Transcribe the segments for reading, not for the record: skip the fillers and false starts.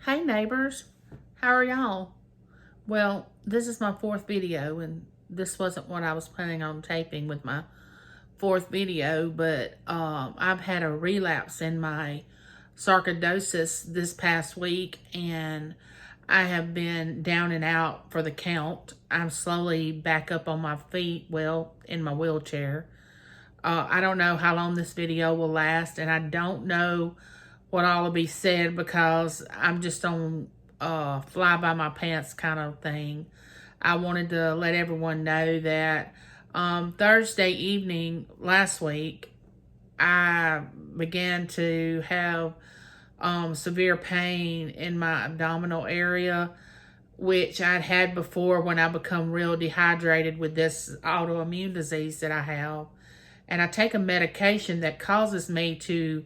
Hey neighbors, how are y'all? Well, this is my fourth video, and this wasn't what I was planning on taping with my fourth video, but I've had a relapse in my sarcoidosis this past week, and I have been down and out for the count. I'm slowly back up on my feet, well, in my wheelchair. I don't know how long this video will last, and I don't know what all will be said because I'm just on fly by my pants kind of thing. I wanted to let everyone know that Thursday evening last week, I began to have severe pain in my abdominal area, which I'd had before when I become real dehydrated with this autoimmune disease that I have. And I take a medication that causes me to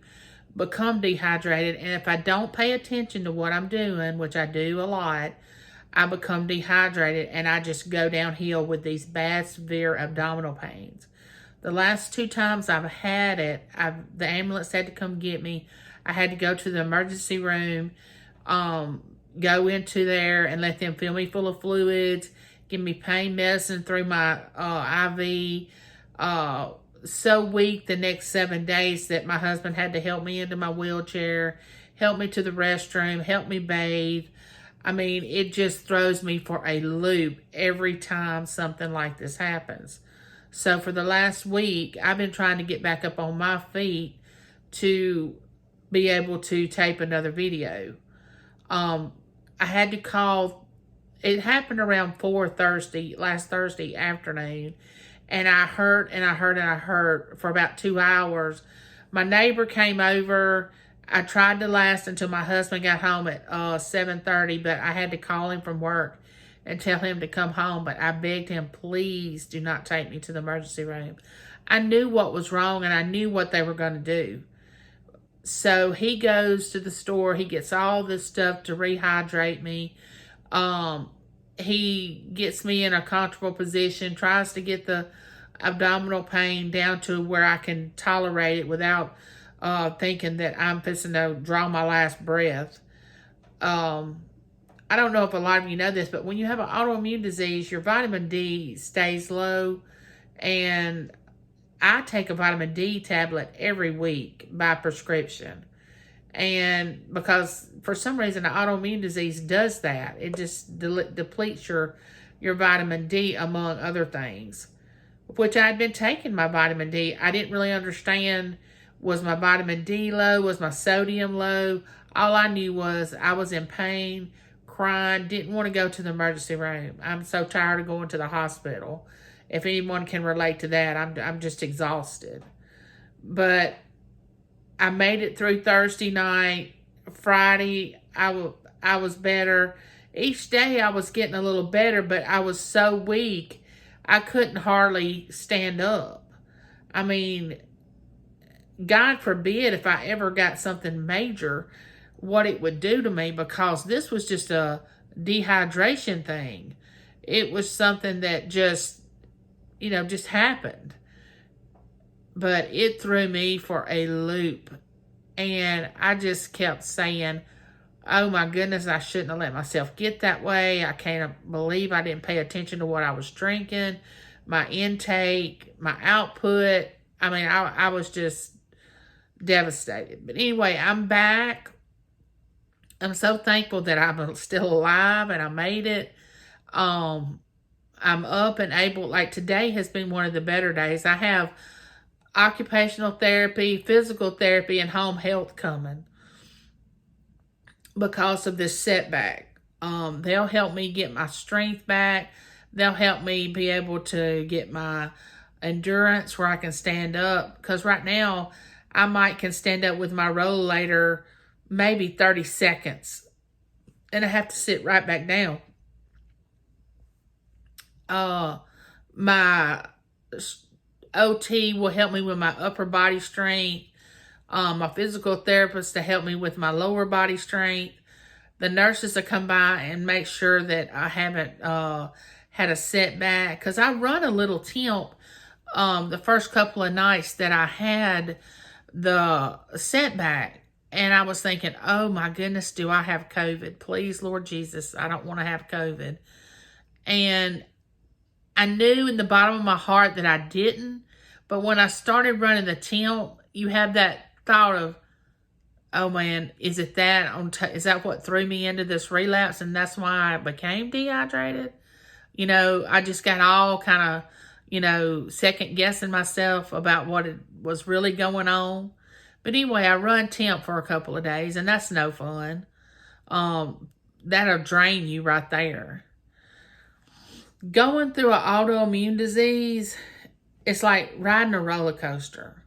become dehydrated. And if I don't pay attention to what I'm doing, which I do a lot, I become dehydrated and I just go downhill with these bad, severe abdominal pains. The last two times I've had it, the ambulance had to come get me. I had to go to the emergency room, go into there and let them fill me full of fluids, give me pain medicine through my IV, so weak the next 7 days that my husband had to help me into my wheelchair, help me to the restroom, help me bathe. I mean, it just throws me for a loop every time something like this happens. So for the last week, I've been trying to get back up on my feet to be able to tape another video. I had to call. It happened around last Thursday afternoon. And I hurt for about 2 hours. My neighbor came over. I tried to last until my husband got home at 7:30, but I had to call him from work and tell him to come home. But I begged him, please do not take me to the emergency room. I knew what was wrong and I knew what they were going to do. So he goes to the store. He gets all this stuff to rehydrate me. He gets me in a comfortable position, tries to get the abdominal pain down to where I can tolerate it without thinking that I'm fixing to draw my last breath. I don't know if a lot of you know this, but when you have an autoimmune disease, your vitamin D stays low. And I take a vitamin D tablet every week by prescription. And because for some reason the autoimmune disease does that, it just depletes your vitamin D among other things, which I'd been taking my vitamin D. I didn't really understand, was my vitamin D low? Was my sodium low? All I knew was I was in pain, crying, didn't want to go to the emergency room. I'm so tired of going to the hospital. If anyone can relate to that, I'm just exhausted. But I made it through Thursday night. Friday, I was better. Each day I was getting a little better, but I was so weak, I couldn't hardly stand up. I mean, God forbid if I ever got something major, what it would do to me, because this was just a dehydration thing. It was something that just happened. But it threw me for a loop. And I just kept saying, oh my goodness, I shouldn't have let myself get that way. I can't believe I didn't pay attention to what I was drinking, my intake, my output. I mean, I was just devastated. But anyway, I'm back. I'm so thankful that I'm still alive and I made it. I'm up and able. Like today has been one of the better days. I have occupational therapy, physical therapy, and home health coming because of this setback. They'll help me get my strength back. They'll help me be able to get my endurance where I can stand up. Because right now, I can stand up with my rollator maybe 30 seconds. And I have to sit right back down. My OT will help me with my upper body strength. My physical therapist to help me with my lower body strength. The nurses will come by and make sure that I haven't had a setback. Because I run a little temp the first couple of nights that I had the setback. And I was thinking, oh my goodness, do I have COVID? Please, Lord Jesus, I don't want to have COVID. And I knew in the bottom of my heart that I didn't. But when I started running the temp, you have that thought of, oh man, is it that? Is that what threw me into this relapse? And that's why I became dehydrated? I just got all kind of, second guessing myself about what it was really going on. But anyway, I run temp for a couple of days, and that's no fun. That'll drain you right there. Going through an autoimmune disease, it's like riding a roller coaster.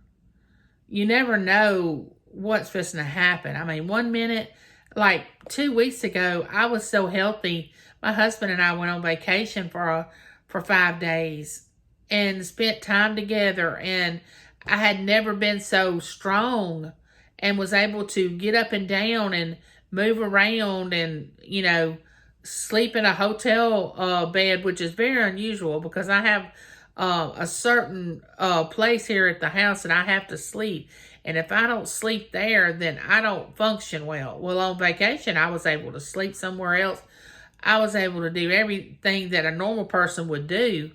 You never know what's supposed to happen. I mean, 1 minute, like 2 weeks ago, I was so healthy. My husband and I went on vacation for 5 days and spent time together. And I had never been so strong and was able to get up and down and move around and, sleep in a hotel bed, which is very unusual because I have a certain place here at the house that I have to sleep. And if I don't sleep there, then I don't function well. Well, on vacation, I was able to sleep somewhere else. I was able to do everything that a normal person would do.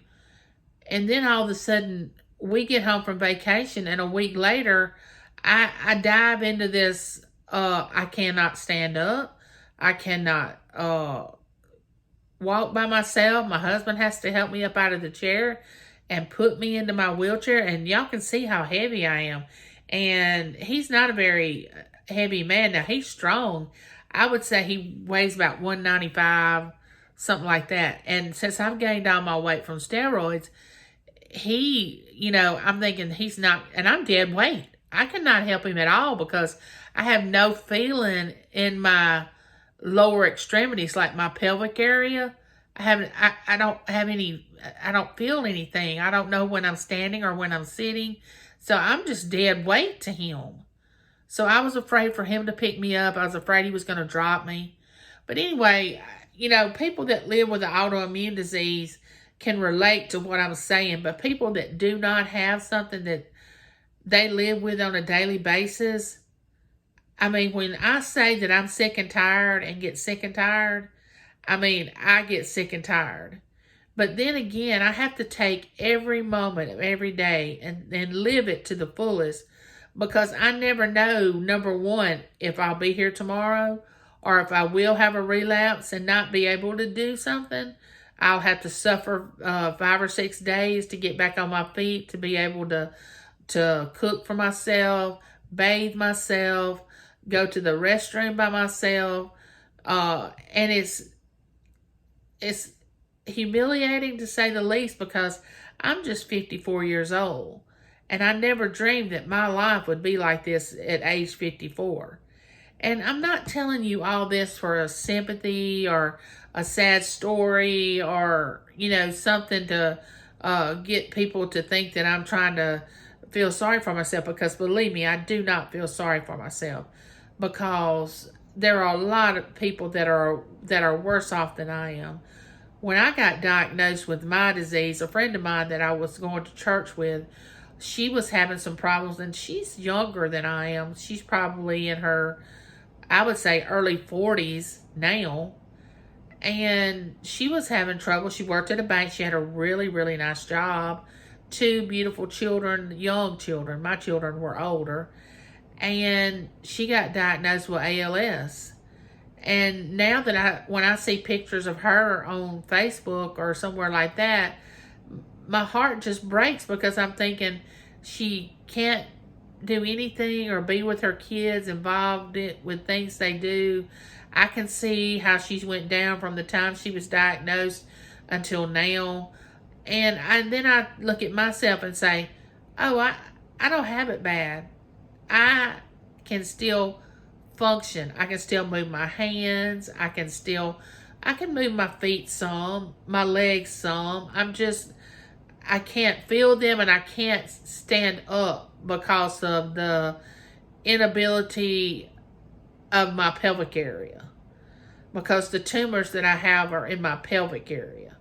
And then all of a sudden, we get home from vacation, and a week later, I dive into this, I cannot stand up. I cannot walk by myself. My husband has to help me up out of the chair and put me into my wheelchair. And y'all can see how heavy I am. And he's not a very heavy man. Now, he's strong. I would say he weighs about 195, something like that. And since I've gained all my weight from steroids, I'm thinking he's not, and I'm dead weight. I cannot help him at all because I have no feeling in my lower extremities, like my pelvic area. I don't feel anything. I don't know when I'm standing or when I'm sitting. So I'm just dead weight to him. So I was afraid for him to pick me up. I was afraid he was going to drop me. But anyway, people that live with an autoimmune disease can relate to what I'm saying. But people that do not have something that they live with on a daily basis, I mean, when I say that I'm sick and tired and get sick and tired, I mean, I get sick and tired. But then again, I have to take every moment of every day and live it to the fullest because I never know, number one, if I'll be here tomorrow or if I will have a relapse and not be able to do something. I'll have to suffer 5 or 6 days to get back on my feet, to be able to cook for myself, bathe myself, go to the restroom by myself. And it's humiliating to say the least because I'm just 54 years old. And I never dreamed that my life would be like this at age 54. And I'm not telling you all this for a sympathy or a sad story or, something to get people to think that I'm trying to feel sorry for myself, because believe me, I do not feel sorry for myself, because there are a lot of people that are worse off than I am. When I got diagnosed with my disease, a friend of mine that I was going to church with, she was having some problems, and she's younger than I am. She's probably in her, I would say, early 40s now. And she was having trouble. She worked at a bank. She had a really, really nice job. 2 beautiful children, young children. My children were older. And she got diagnosed with ALS. And now that when I see pictures of her on Facebook or somewhere like that, my heart just breaks, because I'm thinking she can't do anything or be with her kids, involved with things they do. I can see how she went down from the time she was diagnosed until now. And then I look at myself and say, oh, I don't have it bad. I can still function. I can still move my hands. I can move my feet some, my legs some. I can't feel them, and I can't stand up because of the inability of my pelvic area, because the tumors that I have are in my pelvic area.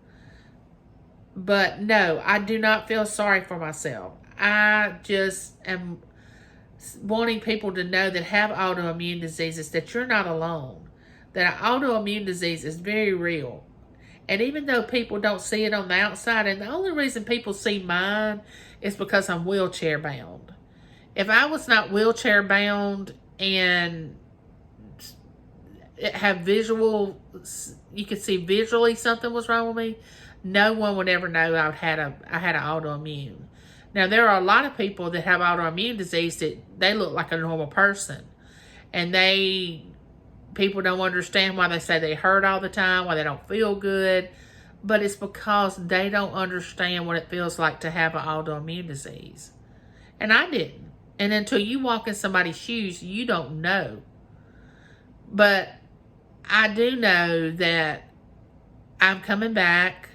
But no, I do not feel sorry for myself. I just am wanting people to know that have autoimmune diseases that you're not alone. That autoimmune disease is very real. And even though people don't see it on the outside, and the only reason people see mine is because I'm wheelchair bound. If I was not wheelchair bound and have visual, you could see visually something was wrong with me, no one would ever know I had an autoimmune. Now, there are a lot of people that have autoimmune disease that they look like a normal person. And people don't understand why they say they hurt all the time, why they don't feel good. But it's because they don't understand what it feels like to have an autoimmune disease. And I didn't. And until you walk in somebody's shoes, you don't know. But I do know that I'm coming back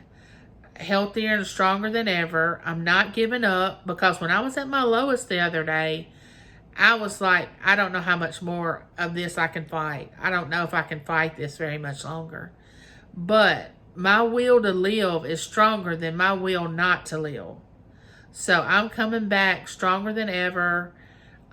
healthier and stronger than ever. I'm not giving up, because when I was at my lowest the other day, I was like, I don't know how much more of this I can fight. I don't know if I can fight this very much longer. But my will to live is stronger than my will not to live. So I'm coming back stronger than ever.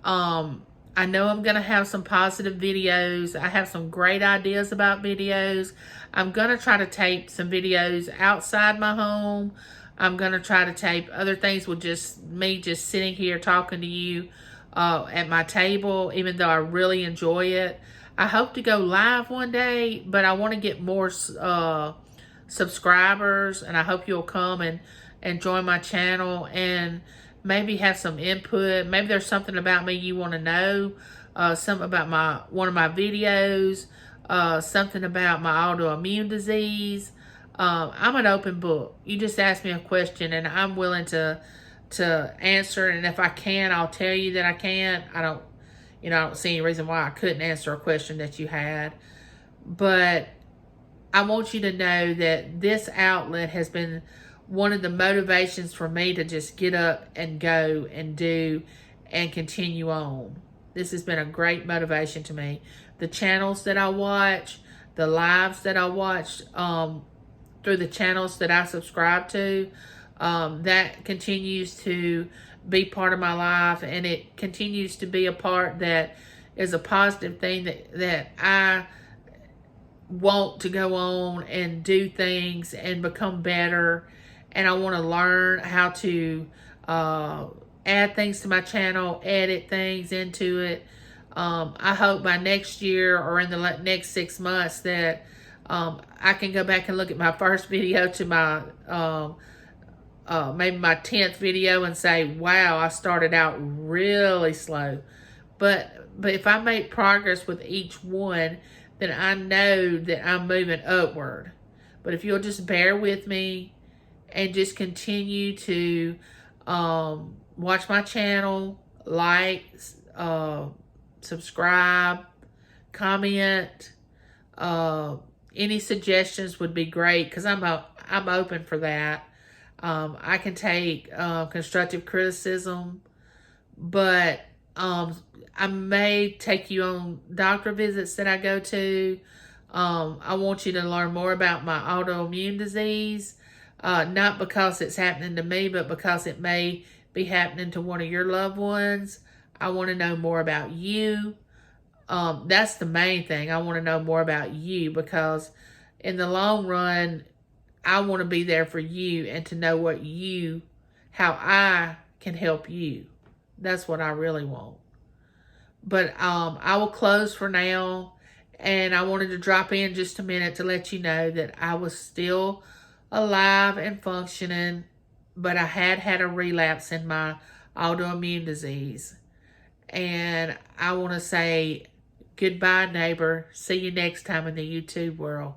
I know I'm going to have some positive videos. I have some great ideas about videos. I'm going to try to tape some videos outside my home. I'm going to try to tape other things with just me just sitting here talking to you at my table, even though I really enjoy it. I hope to go live one day, but I want to get more subscribers, and I hope you'll come and join my channel and maybe have some input. Maybe there's something about me you want to know, something about one of my videos, something about my autoimmune disease. I'm an open book. You just ask me a question and I'm willing to answer, and if I can, I'll tell you that I can. I don't see any reason why I couldn't answer a question that you had. But I want you to know that this outlet has been one of the motivations for me to just get up and go and do and continue on. This has been a great motivation to me. The channels that I watch, the lives that I watch through the channels that I subscribe to, that continues to be part of my life, and it continues to be a part that is a positive thing that I want to go on and do things and become better. And I want to learn how to add things to my channel, edit things into it. I hope by next year or in the next 6 months that I can go back and look at my first video to my maybe my 10th video and say, wow, I started out really slow. But if I make progress with each one, then I know that I'm moving upward. But if you'll just bear with me and just continue to watch my channel, like, subscribe, comment, any suggestions would be great, because I'm open for that. I can take constructive criticism, but I may take you on doctor visits that I go to. I want you to learn more about my autoimmune disease, not because it's happening to me, but because it may be happening to one of your loved ones. I want to know more about you. That's the main thing. I want to know more about you, because in the long run, I want to be there for you and to know how I can help you. That's what I really want. But I will close for now, and I wanted to drop in just a minute to let you know that I was still alive and functioning, but I had a relapse in my autoimmune disease. And I want to say goodbye, neighbor. See you next time in the YouTube world.